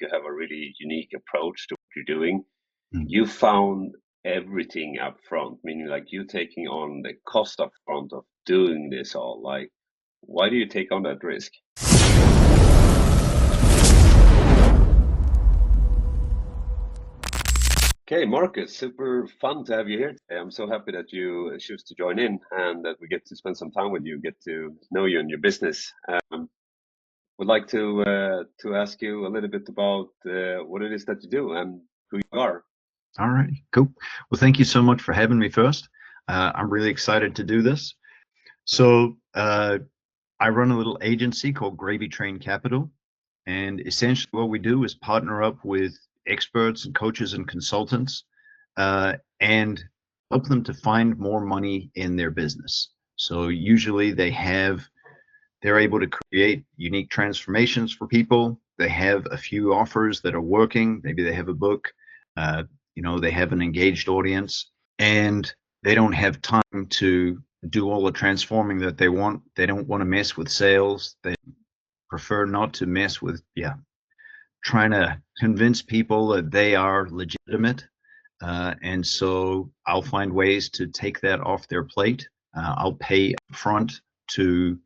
you have a really unique approach to what you're doing. Mm. You found everything up front, meaning like you taking on the cost up front of doing this all. Like, why do you take on that risk? Okay, Marcus, super fun to have you here today. I'm so happy that you choose to join in and that we get to spend some time with you, get to know you and your business. Would like to ask you a little bit about what it is that you do and who you are. All right, cool. Well, thank you so much for having me first. I'm really excited to do this. So I run a little agency called Gravy Train Capital. And essentially what we do is partner up with experts and coaches and consultants and help them to find more money in their business. So usually they're able to create unique transformations for people. They have a few offers that are working. Maybe they have a book, they have an engaged audience, and they don't have time to do all the transforming that they want. They don't want to mess with sales. They prefer not to mess with, trying to convince people that they are legitimate. And so I'll find ways to take that off their plate. I'll pay upfront to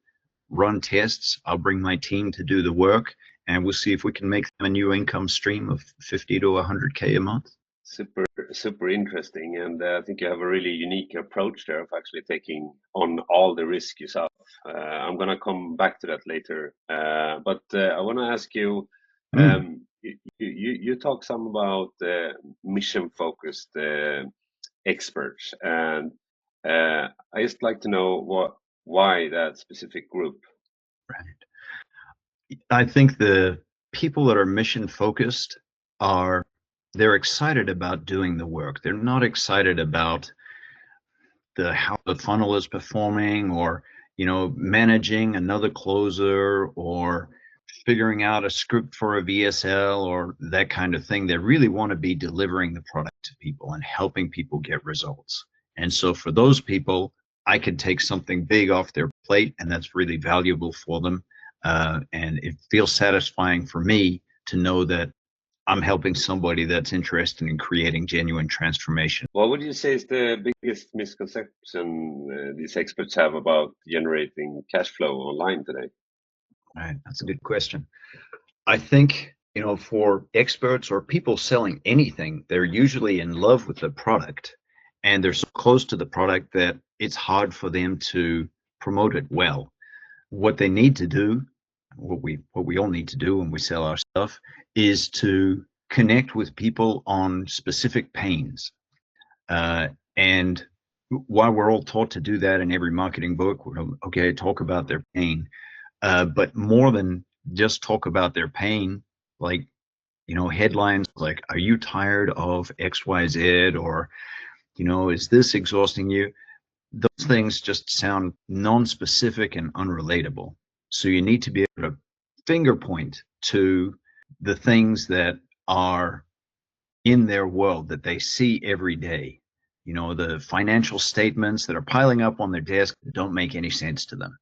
run tests. I'll bring my team to do the work, and we'll see if we can make them a new income stream of 50 to 100K a month. Super interesting, and I think you have a really unique approach there of actually taking on all the risk yourself. I'm gonna come back to that later, but I want to ask you. You talk some about mission focused experts, and I just like to know why that specific group. Right. I think the people that are mission focused they're excited about doing the work. They're not excited about how the funnel is performing, or managing another closer, or figuring out a script for a VSL or that kind of thing. They really want to be delivering the product to people and helping people get results. And so for those people, I could take something big off their plate, and that's really valuable for them. And it feels satisfying for me to know that I'm helping somebody that's interested in creating genuine transformation. What would you say is the biggest misconception these experts have about generating cash flow online today? All right, that's a good question. I think, for experts or people selling anything, they're usually in love with the product, and they're so close to the product that it's hard for them to promote it well. What they need to do, what we all need to do when we sell our stuff, is to connect with people on specific pains. And while we're all taught to do that in every marketing book, okay, talk about their pain. But more than just talk about their pain, like, headlines like, are you tired of XYZ? Or, is this exhausting you? Those things just sound non-specific and unrelatable. So you need to be able to finger point to the things that are in their world that they see every day. The financial statements that are piling up on their desk that don't make any sense to them.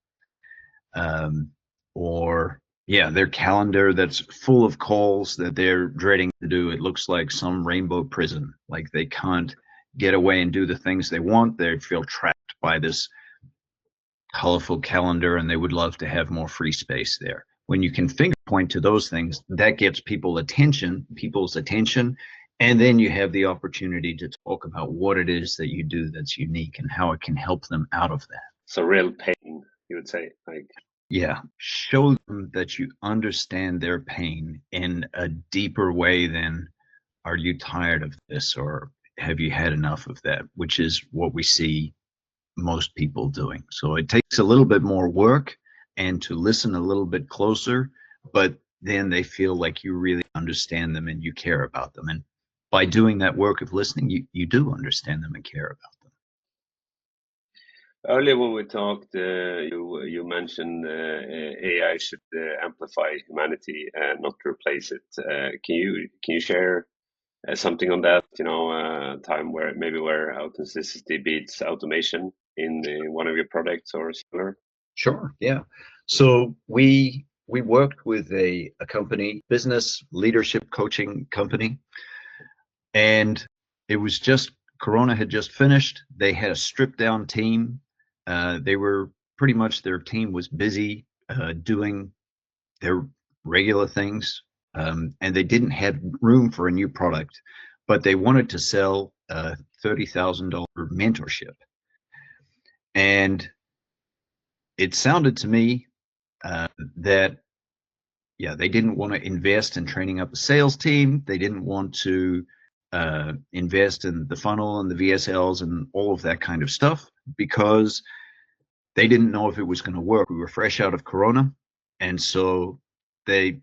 Or their calendar that's full of calls that they're dreading to do. It looks like some rainbow prison, like they can't get away and do the things they want. They feel trapped by this colorful calendar, and they would love to have more free space there. When you can finger point to those things, that gets people's attention, and then you have the opportunity to talk about what it is that you do that's unique and how it can help them out of that. So real pain, you would say, like. Yeah, show them that you understand their pain in a deeper way than, are you tired of this, or have you had enough of that, which is what we see most people doing. So it takes a little bit more work and to listen a little bit closer, but then they feel like you really understand them and you care about them. And by doing that work of listening, you do understand them and care about them. Earlier when we talked, you mentioned AI should amplify humanity and not replace it. Can you share something on that? Time where authenticity beats automation in one of your products or similar? Sure. Yeah. So we we worked with a company, business leadership coaching company, and it was just Corona had just finished. They had a stripped down team. They were pretty much, their team was busy doing their regular things, and they didn't have room for a new product, but they wanted to sell a $30,000 mentorship. And it sounded to me that, yeah, they didn't want to invest in training up a sales team. They didn't want to invest in the funnel and the VSLs and all of that kind of stuff because they didn't know if it was going to work. We were fresh out of Corona, and so they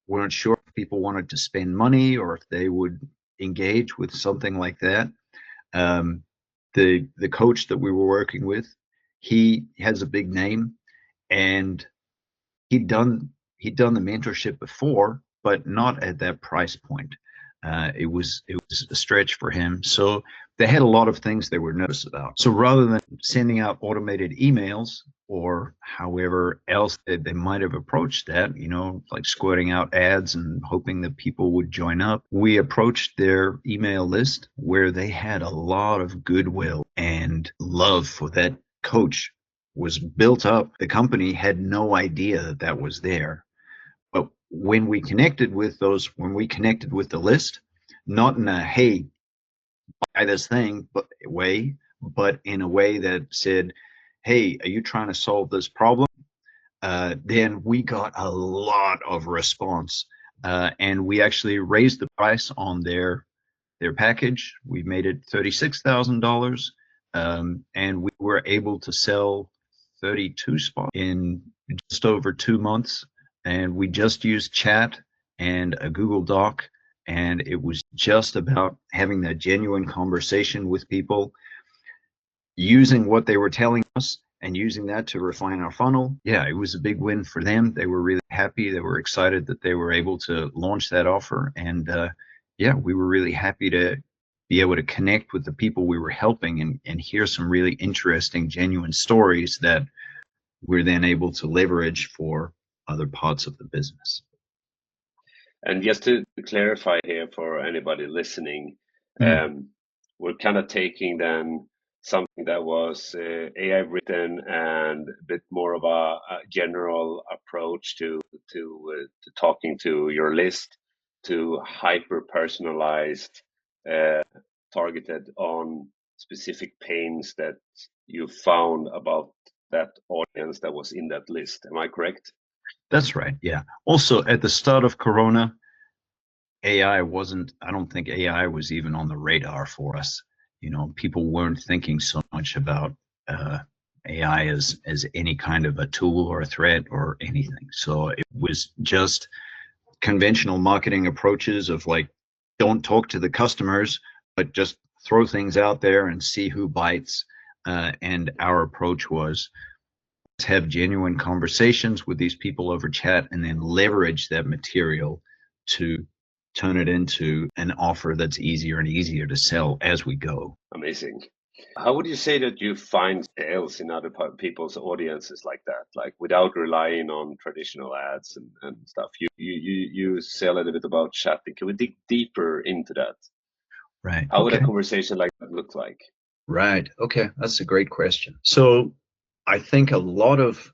weren't sure if people wanted to spend money or if they would engage with something like that. The coach that we were working with, he has a big name, and he'd done the mentorship before, but not at that price point. It was a stretch for him. So they had a lot of things they were nervous about. So rather than sending out automated emails or however else they might have approached that, you know, like squirting out ads and hoping that people would join up, we approached their email list where they had a lot of goodwill and love for that coach was built up. The company had no idea that that was there. But when we connected with the list, not in a, hey, buy this thing way, but in a way that said, hey, are you trying to solve this problem? Then we got a lot of response. And we actually raised the price on their package. We made it $36,000. And we were able to sell 32 spots in just over 2 months. And we just used chat and a Google Doc. And it was just about having that genuine conversation with people, using what they were telling us and using that to refine our funnel. Yeah, it was a big win for them. They were really happy. They were excited that they were able to launch that offer. And yeah, we were really happy to be able to connect with the people we were helping and hear some really interesting, genuine stories that we're then able to leverage for other parts of the business. And just to clarify here for anybody listening, we're kind of taking then something that was AI written and a bit more of a general approach to talking to your list, to hyper personalized, targeted on specific pains that you found about that audience that was in that list. Am I correct? That's right. Yeah. Also, at the start of Corona, I don't think AI was even on the radar for us. You know, people weren't thinking so much about AI as any kind of a tool or a threat or anything. So it was just conventional marketing approaches of like, don't talk to the customers, but just throw things out there and see who bites. And our approach was, let's have genuine conversations with these people over chat and then leverage that material to turn it into an offer that's easier and easier to sell as we go. Amazing. How would you say that you find sales in other people's audiences like that, like without relying on traditional ads and stuff? You say a little bit about chatting. Can we dig deeper into that? Right. How would a Okay. conversation like that look like? Right. Okay. That's a great question. So I think a lot of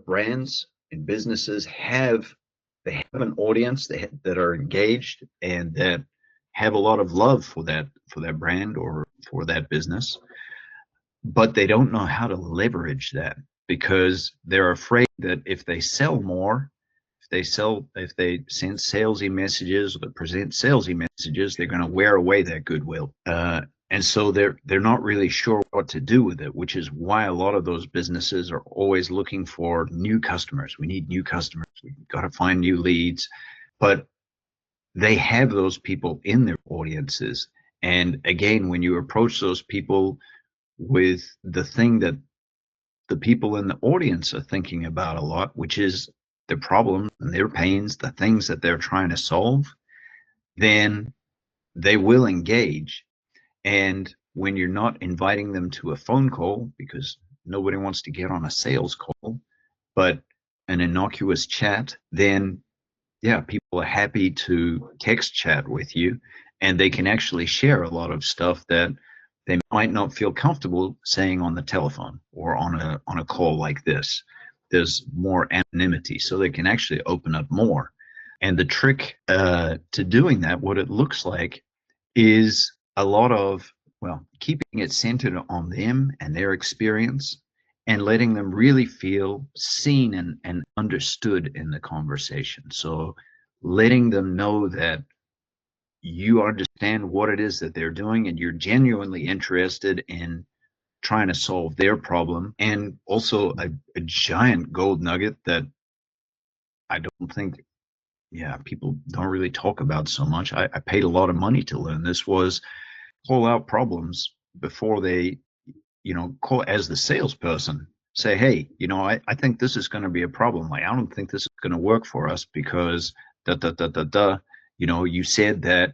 brands and businesses have an audience that are engaged and that have a lot of love for that brand or for that business, but they don't know how to leverage that because they're afraid that if they sell more, if they send salesy messages or present salesy messages, they're going to wear away that goodwill. And so they're not really sure what to do with it, which is why a lot of those businesses are always looking for new customers. We need new customers. We've got to find new leads. But they have those people in their audiences. And again, when you approach those people with the thing that the people in the audience are thinking about a lot, which is their problems and their pains, the things that they're trying to solve, then they will engage. And when you're not inviting them to a phone call, because nobody wants to get on a sales call, but an innocuous chat, then yeah, people are happy to text chat with you, and they can actually share a lot of stuff that they might not feel comfortable saying on the telephone or on a call like this. There's more anonymity, so they can actually open up more. And the trick to doing that, what it looks like, is a lot of, well, keeping it centered on them and their experience, and letting them really feel seen and understood in the conversation. So letting them know that you understand what it is that they're doing and you're genuinely interested in trying to solve their problem. And also a giant gold nugget that I don't think, yeah, people don't really talk about so much. I paid a lot of money to learn this, was call out problems before they, call as the salesperson, say, hey, I think this is going to be a problem. Like, I don't think this is going to work for us because da da da da da. You said that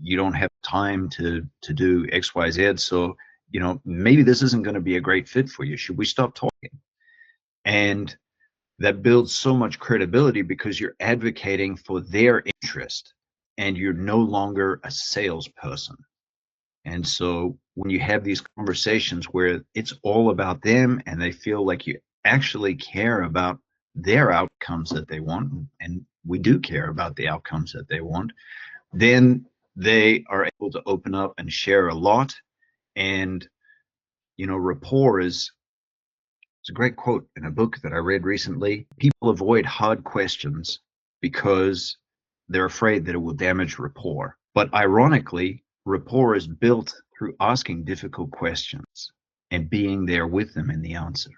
you don't have time to do XYZ. So, maybe this isn't going to be a great fit for you. Should we stop talking? And that builds so much credibility because you're advocating for their interest and you're no longer a salesperson. And so when you have these conversations where it's all about them and they feel like you actually care about their outcomes that they want, and we do care about the outcomes that they want, then they are able to open up and share a lot. And, rapport is, it's a great quote in a book that I read recently. People avoid hard questions because they're afraid that it will damage rapport. But ironically, rapport is built through asking difficult questions and being there with them in the answer.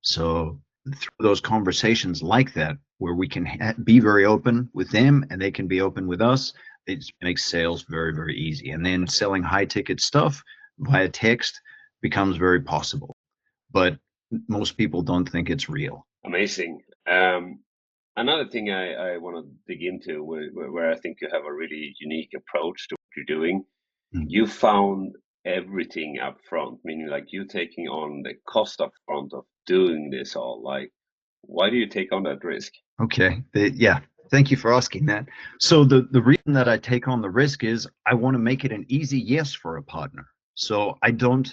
So through those conversations like that, where we can be very open with them and they can be open with us, it makes sales very, very easy. And then selling high ticket stuff via text becomes very possible. But most people don't think it's real. Amazing. Another thing I want to dig into, where I think you have a really unique approach to what you're doing, you found everything up front, meaning like you taking on the cost up front of doing this all. Like, why do you take on that risk? Okay. Yeah. Thank you for asking that. So the reason that I take on the risk is I want to make it an easy yes for a partner. So I don't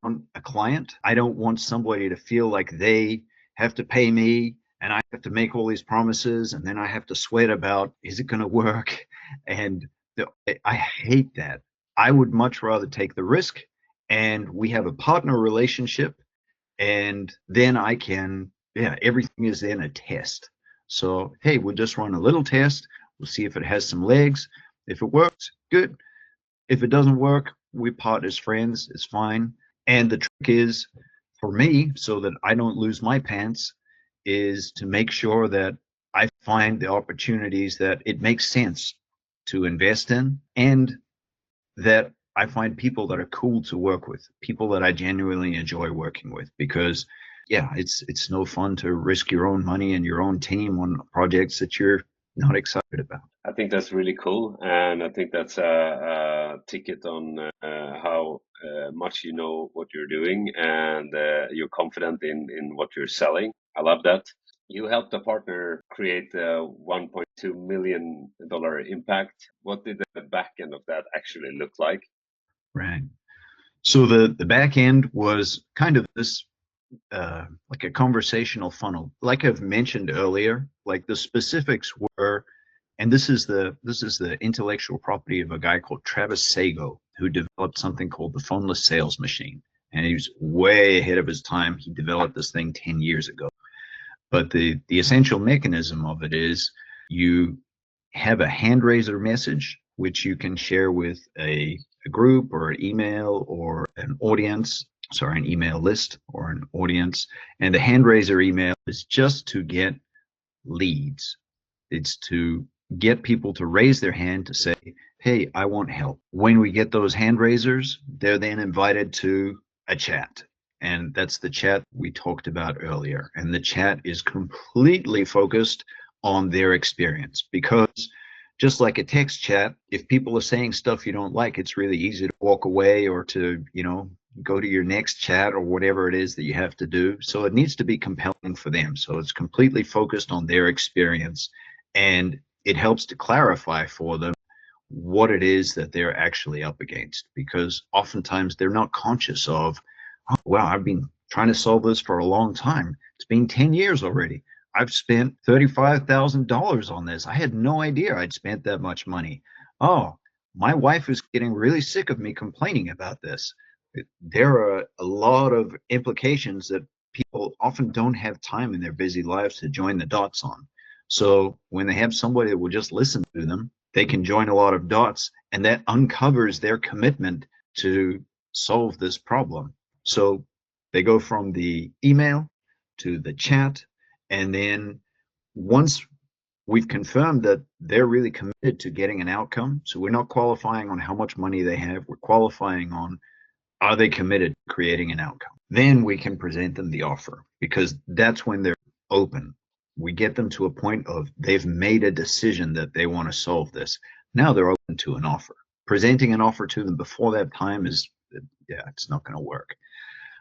want a client. I don't want somebody to feel like they have to pay me and I have to make all these promises and then I have to sweat about, is it going to work? And I hate that. I would much rather take the risk and we have a partner relationship, and then I can, yeah, everything is then a test. So, hey, we'll just run a little test. We'll see if it has some legs. If it works, good. If it doesn't work, we part as friends. It's fine. And the trick is, for me, so that I don't lose my pants, is to make sure that I find the opportunities that it makes sense to invest in, and that I find people that are cool to work with, people that I genuinely enjoy working with, because yeah, it's no fun to risk your own money and your own team on projects that you're not excited about. I think that's really cool, and I think that's a ticket on how much you know what you're doing, and you're confident in what you're selling. I love that. You helped a partner create a $1.2 million impact. What did the back end of that actually look like? Right. So the back end was kind of this like a conversational funnel. Like I've mentioned earlier, like the specifics were, and this is the intellectual property of a guy called Travis Sago, who developed something called the phoneless sales machine. And he was way ahead of his time. He developed this thing 10 years ago. But the essential mechanism of it is you have a hand raiser message, which you can share with a group or an email or an audience, sorry, an email list or an audience. And the hand raiser email is just to get leads. It's to get people to raise their hand to say, hey, I want help. When we get those hand raisers, they're then invited to a chat. And that's the chat we talked about earlier. And the chat is completely focused on their experience, because just like a text chat, if people are saying stuff you don't like, it's really easy to walk away or to, go to your next chat or whatever it is that you have to do. So it needs to be compelling for them. So it's completely focused on their experience, and it helps to clarify for them what it is that they're actually up against, because oftentimes they're not conscious of, oh, wow, I've been trying to solve this for a long time. It's been 10 years already. I've spent $35,000 on this. I had no idea I'd spent that much money. Oh, my wife is getting really sick of me complaining about this. There are a lot of implications that people often don't have time in their busy lives to join the dots on. So when they have somebody that will just listen to them, they can join a lot of dots, and that uncovers their commitment to solve this problem. So they go from the email to the chat, and then once we've confirmed that they're really committed to getting an outcome, so we're not qualifying on how much money they have, we're qualifying on, are they committed to creating an outcome? Then we can present them the offer, because that's when they're open. We get them to a point of they've made a decision that they want to solve this. Now they're open to an offer. Presenting an offer to them before that time is, yeah, it's not going to work.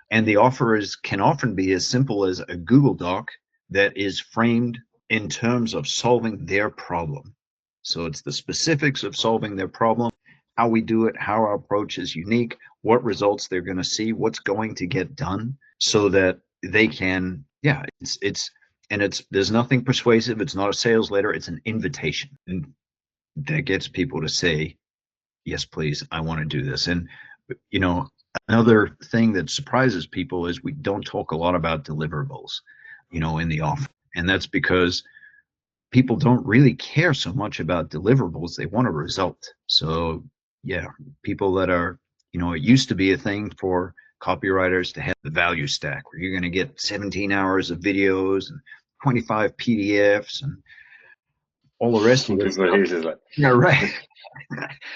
And the offer can often be as simple as a Google Doc that is framed in terms of solving their problem. So it's the specifics of solving their problem, how we do it, how our approach is unique, what results they're going to see, what's going to get done, so that they can, yeah, there's nothing persuasive. It's not a sales letter. It's an invitation. And that gets people to say, yes, please, I want to do this. And, you know, another thing that surprises people is we don't talk a lot about deliverables, in the offer. And that's because people don't really care so much about deliverables. They want a result. So yeah, people that are, it used to be a thing for copywriters to have the value stack where you're going to get 17 hours of videos and 25 PDFs and all the rest of this People stuff. here is like, Yeah, right.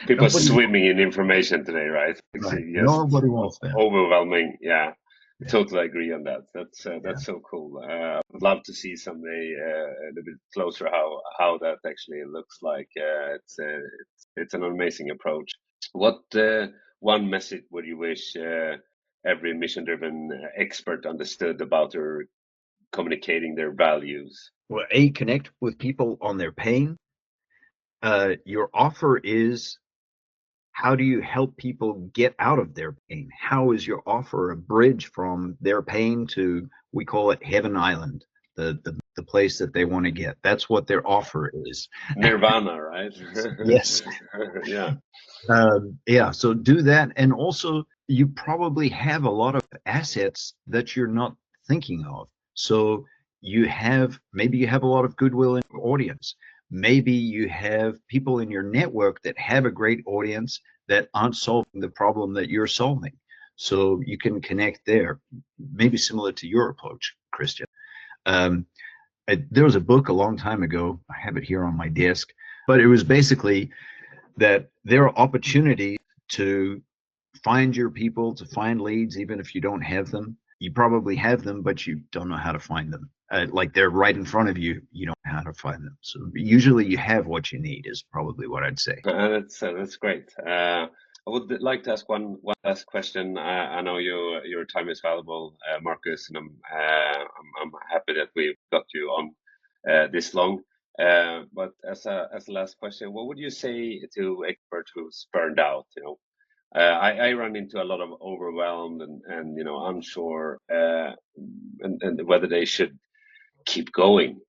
people Nobody, swimming in information today, right? It's right. just Nobody wants that. overwhelming. Yeah, Yeah. totally agree on that. That's Yeah. so cool. I'd love to see someday a little bit closer how that actually looks like. It's an amazing approach. What one message would you wish every mission-driven expert understood about their communicating their values? Well, connect with people on their pain. Your offer is, how do you help people get out of their pain? How is your offer a bridge from their pain to, we call it Heaven Island, the place that they want to get? That's what their offer is. Nirvana, right? Yes. Yeah. Yeah, so do that. And also, you probably have a lot of assets that you're not thinking of. So maybe you have a lot of goodwill in your audience. Maybe you have people in your network that have a great audience that aren't solving the problem that you're solving. So you can connect there, maybe similar to your approach, Christian. There was a book a long time ago, I have it here on my desk, but it was basically that there are opportunities to find your people, to find leads, even if you don't have them. You probably have them, but you don't know how to find them. Like they're right in front of you, you don't know how to find them. So usually you have what you need, is probably what I'd say. That's great. I would like to ask one last question. I know your time is valuable, Marcus, and I'm happy that we've got you on this long. But as a last question, what would you say to experts who's burned out? I run into a lot of overwhelmed and unsure, and whether they should keep going.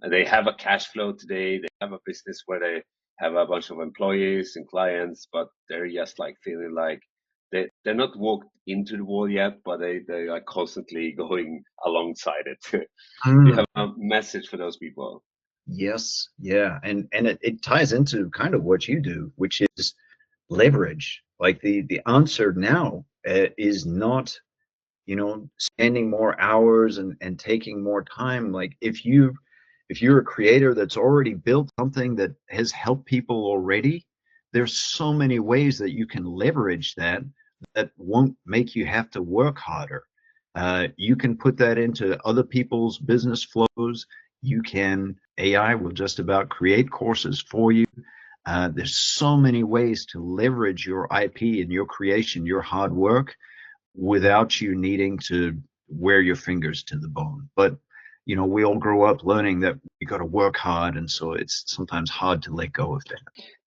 They have a cash flow today. They have a business where they have a bunch of employees and clients, but they're just like feeling like they're not walked into the wall yet, but they are constantly going alongside it. Do you Mm. have a message for those people? Yes, yeah, and it ties into kind of what you do, which is leverage. Like the answer now is not, spending more hours and taking more time. Like if you're a creator that's already built something that has helped people already, there's so many ways that you can leverage that won't make you have to work harder. You can put that into other people's business flows. AI will just about create courses for you. There's so many ways to leverage your IP and your creation, your hard work, without you needing to wear your fingers to the bone. But you know, we all grow up learning that we got to work hard, and so it's sometimes hard to let go of that.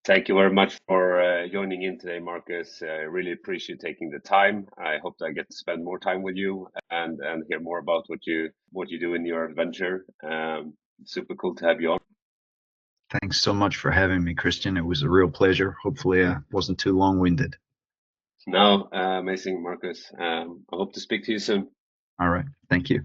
Thank you very much for joining in today, Marcus. I really appreciate taking the time. I hope that I get to spend more time with you and hear more about what you do in your adventure. Super cool to have you on. Thanks so much for having me, Christian. It was a real pleasure. Hopefully I wasn't too long-winded. No, amazing, Marcus. I hope to speak to you soon. All right. Thank you.